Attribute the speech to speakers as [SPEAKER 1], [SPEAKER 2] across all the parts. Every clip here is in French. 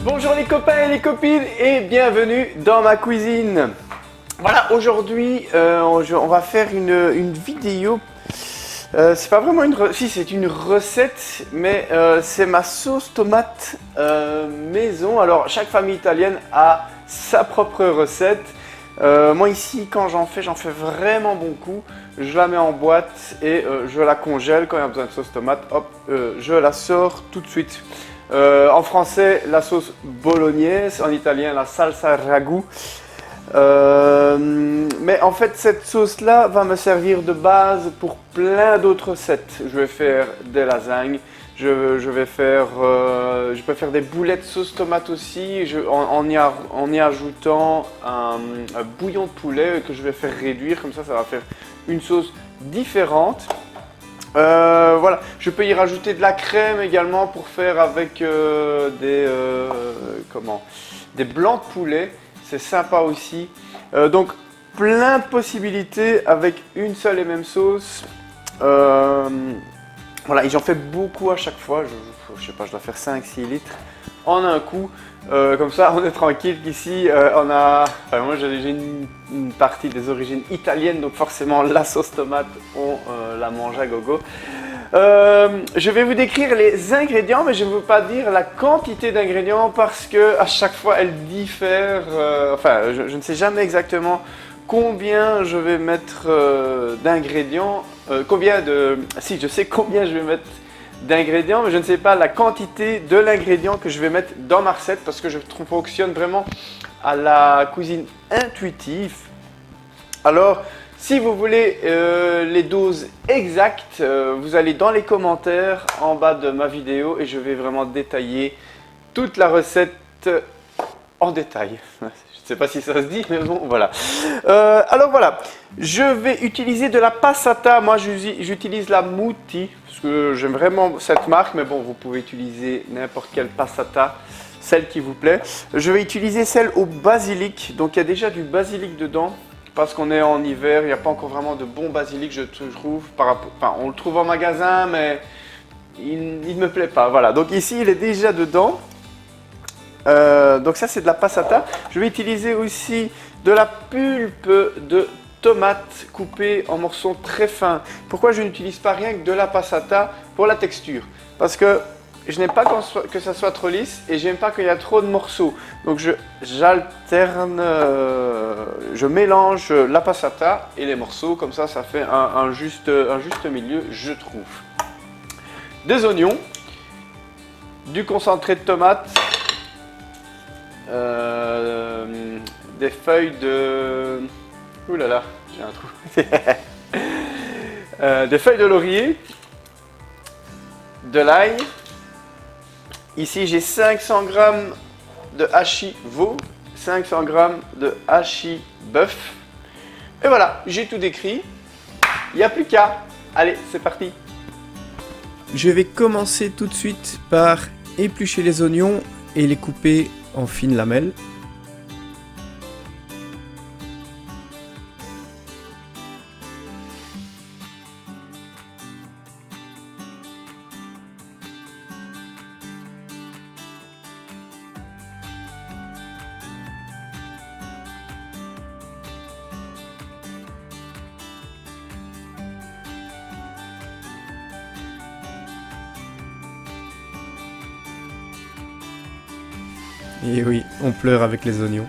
[SPEAKER 1] Bonjour les copains et les copines et bienvenue dans ma cuisine. Voilà, aujourd'hui on va faire une vidéo. C'est pas vraiment une recette, si c'est une recette, mais c'est ma sauce tomate maison. Alors chaque famille italienne a sa propre recette. Moi ici quand j'en fais vraiment bon coup. Je la mets en boîte et je la congèle. Quand il y a besoin de sauce tomate, hop, je la sors tout de suite. En français, la sauce bolognaise, en italien, la salsa ragout. Mais en fait, cette sauce-là va me servir de base pour plein d'autres recettes. Je vais faire des lasagnes, je peux faire des boulettes sauce tomate aussi, en y ajoutant un bouillon de poulet que je vais faire réduire, comme ça va faire une sauce différente. Voilà, je peux y rajouter de la crème également pour faire avec des blancs de poulet, c'est sympa aussi. Donc plein de possibilités avec une seule et même sauce. Voilà, et j'en fais beaucoup à chaque fois, je sais pas, je dois faire 5-6 litres en un coup. Comme ça on est tranquille qu'ici moi j'ai une partie des origines italiennes, donc forcément la sauce tomate on la mange à gogo. Je vais vous décrire les ingrédients, mais je ne veux pas dire la quantité d'ingrédients parce que à chaque fois elle diffère. Je ne sais jamais exactement combien je vais mettre d'ingrédients. Si, je sais combien je vais mettre d'ingrédients, mais je ne sais pas la quantité de l'ingrédient que je vais mettre dans ma recette parce que je fonctionne vraiment à la cuisine intuitive. Alors, si vous voulez les doses exactes, vous allez dans les commentaires en bas de ma vidéo et je vais vraiment détailler toute la recette en détail. Je ne sais pas si ça se dit, mais bon, voilà. Alors voilà, je vais utiliser de la passata. Moi, j'utilise la Mutti, parce que j'aime vraiment cette marque, mais bon, vous pouvez utiliser n'importe quelle passata, celle qui vous plaît. Je vais utiliser celle au basilic, donc il y a déjà du basilic dedans, parce qu'on est en hiver, il n'y a pas encore vraiment de bon basilic, je trouve. On le trouve en magasin, mais il ne me plaît pas. Voilà, donc ici, il est déjà dedans. Donc ça c'est de la passata. Je vais utiliser aussi de la pulpe de tomate coupée en morceaux très fins. Pourquoi je n'utilise pas rien que de la passata pour la texture? Parce que je n'aime pas que ça soit trop lisse et j'aime pas qu'il y ait trop de morceaux. Donc j'alterne, je mélange la passata et les morceaux, comme ça fait un juste milieu, je trouve. Des oignons, du concentré de tomate, des feuilles de... Ouh là là, j'ai un trou. Des feuilles de laurier, de l'ail. Ici j'ai 500 g de hachis veau, 500 g de hachis bœuf. Et voilà, j'ai tout décrit. Il n'y a plus qu'à. Allez, c'est parti.
[SPEAKER 2] Je vais commencer tout de suite par éplucher les oignons et les couper en fines lamelles. Et oui, on pleure avec les oignons.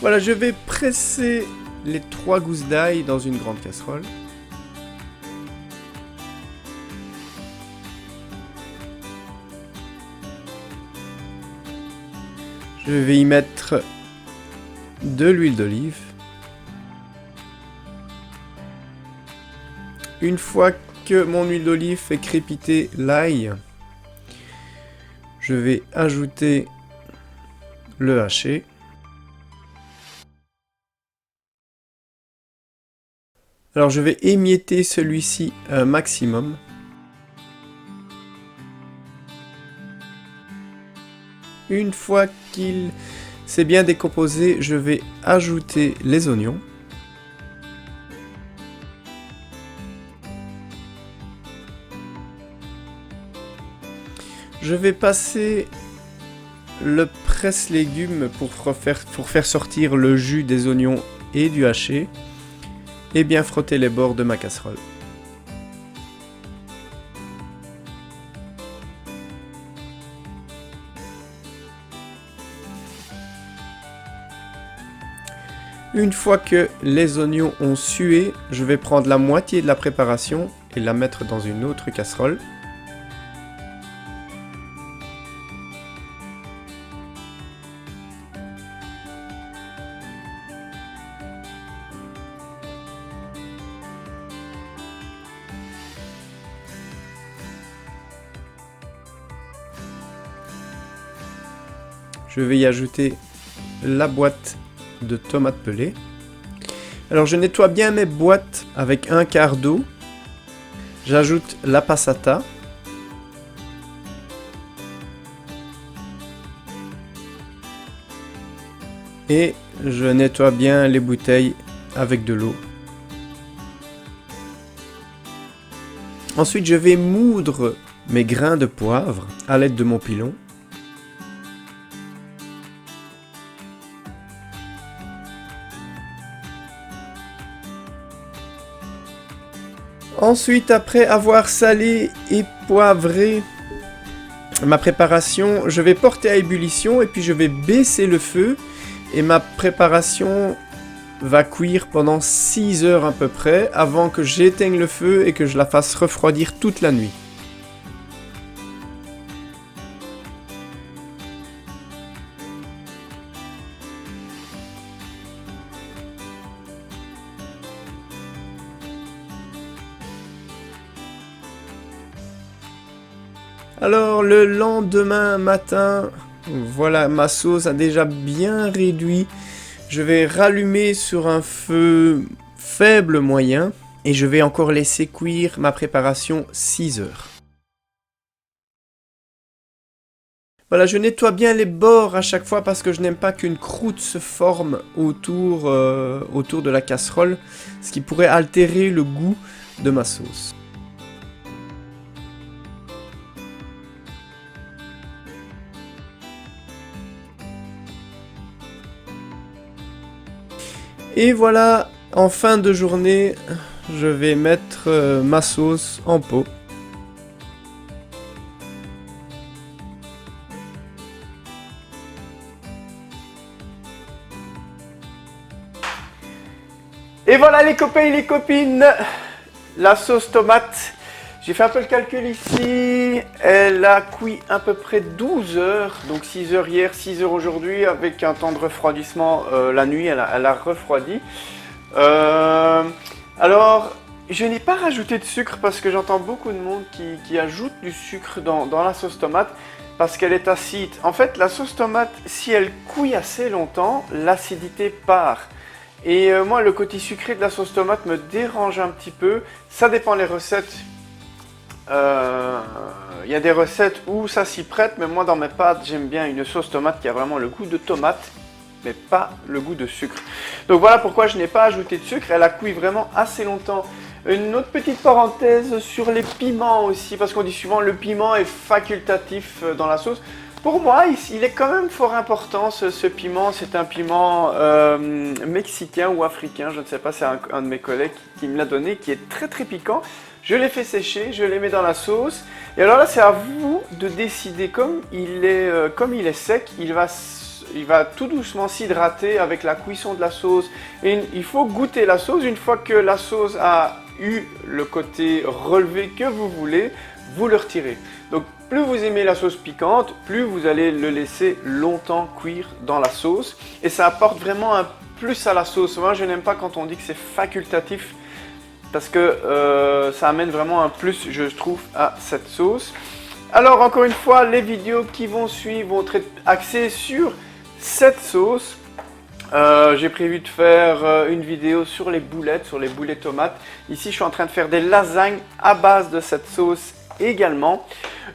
[SPEAKER 2] Voilà, je vais presser les 3 gousses d'ail dans une grande casserole. Je vais y mettre de l'huile d'olive. Une fois que mon huile d'olive fait crépiter l'ail, je vais ajouter le haché. Alors je vais émietter celui-ci un maximum. Une fois qu'il s'est bien décomposé, je vais ajouter les oignons. Je vais passer le presse-légumes pour faire sortir le jus des oignons et du haché. Et bien frotter les bords de ma casserole. Une fois que les oignons ont sué, je vais prendre la moitié de la préparation et la mettre dans une autre casserole. Je vais y ajouter la boîte de tomates pelées. Alors je nettoie bien mes boîtes avec un quart d'eau. J'ajoute la passata. Et je nettoie bien les bouteilles avec de l'eau. Ensuite je vais moudre mes grains de poivre à l'aide de mon pilon. Ensuite, après avoir salé et poivré ma préparation, je vais porter à ébullition et puis je vais baisser le feu. Et ma préparation va cuire pendant 6 heures à peu près avant que j'éteigne le feu et que je la fasse refroidir toute la nuit. Alors le lendemain matin, voilà, ma sauce a déjà bien réduit. Je vais rallumer sur un feu faible moyen et je vais encore laisser cuire ma préparation 6 heures. Voilà, je nettoie bien les bords à chaque fois parce que je n'aime pas qu'une croûte se forme autour de la casserole, ce qui pourrait altérer le goût de ma sauce. Et voilà, en fin de journée, je vais mettre ma sauce en pot.
[SPEAKER 1] Et voilà les copains et les copines, la sauce tomate. J'ai fait un peu le calcul ici, elle a cuit à peu près 12 heures, donc 6 heures hier, 6 heures aujourd'hui, avec un temps de refroidissement la nuit, elle a refroidi. Alors, je n'ai pas rajouté de sucre parce que j'entends beaucoup de monde qui ajoute du sucre dans la sauce tomate parce qu'elle est acide. En fait, la sauce tomate, si elle cuit assez longtemps, l'acidité part. Et moi, le côté sucré de la sauce tomate me dérange un petit peu. Ça dépend des recettes. Il y a des recettes où ça s'y prête, mais moi dans mes pâtes j'aime bien une sauce tomate qui a vraiment le goût de tomate, mais pas le goût de sucre. Donc voilà pourquoi je n'ai pas ajouté de sucre, elle a cuit vraiment assez longtemps. Une autre petite parenthèse sur les piments aussi, parce qu'on dit souvent le piment est facultatif dans la sauce. Pour moi, il est quand même fort important ce piment, c'est un piment mexicain ou africain, je ne sais pas, c'est un de mes collègues qui me l'a donné, qui est très très piquant. Je les fais sécher, je les mets dans la sauce. Et alors là, c'est à vous de décider. Comme il est sec, il va tout doucement s'hydrater avec la cuisson de la sauce. Et il faut goûter la sauce. Une fois que la sauce a eu le côté relevé que vous voulez, vous le retirez. Donc plus vous aimez la sauce piquante, plus vous allez le laisser longtemps cuire dans la sauce. Et ça apporte vraiment un plus à la sauce. Moi, je n'aime pas quand on dit que c'est facultatif, parce que ça amène vraiment un plus, je trouve, à cette sauce. Alors, encore une fois, les vidéos qui vont suivre vont être axées sur cette sauce. J'ai prévu de faire une vidéo sur les boulettes tomates. Ici, je suis en train de faire des lasagnes à base de cette sauce également.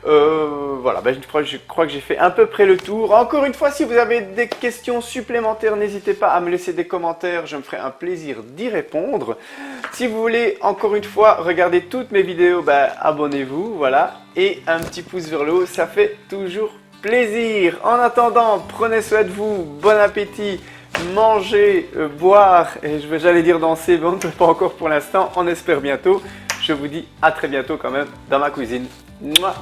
[SPEAKER 1] Voilà, je crois que j'ai fait à peu près le tour. Encore une fois, si vous avez des questions supplémentaires, n'hésitez pas à me laisser des commentaires, je me ferai un plaisir d'y répondre. Si vous voulez encore une fois regarder toutes mes vidéos, abonnez-vous, voilà, et un petit pouce vers le haut, ça fait toujours plaisir. En attendant, prenez soin de vous, bon appétit, mangez, boire, et j'allais dire danser, mais on ne peut pas encore pour l'instant, on espère bientôt. Je vous dis à très bientôt quand même dans ma cuisine. Mouah.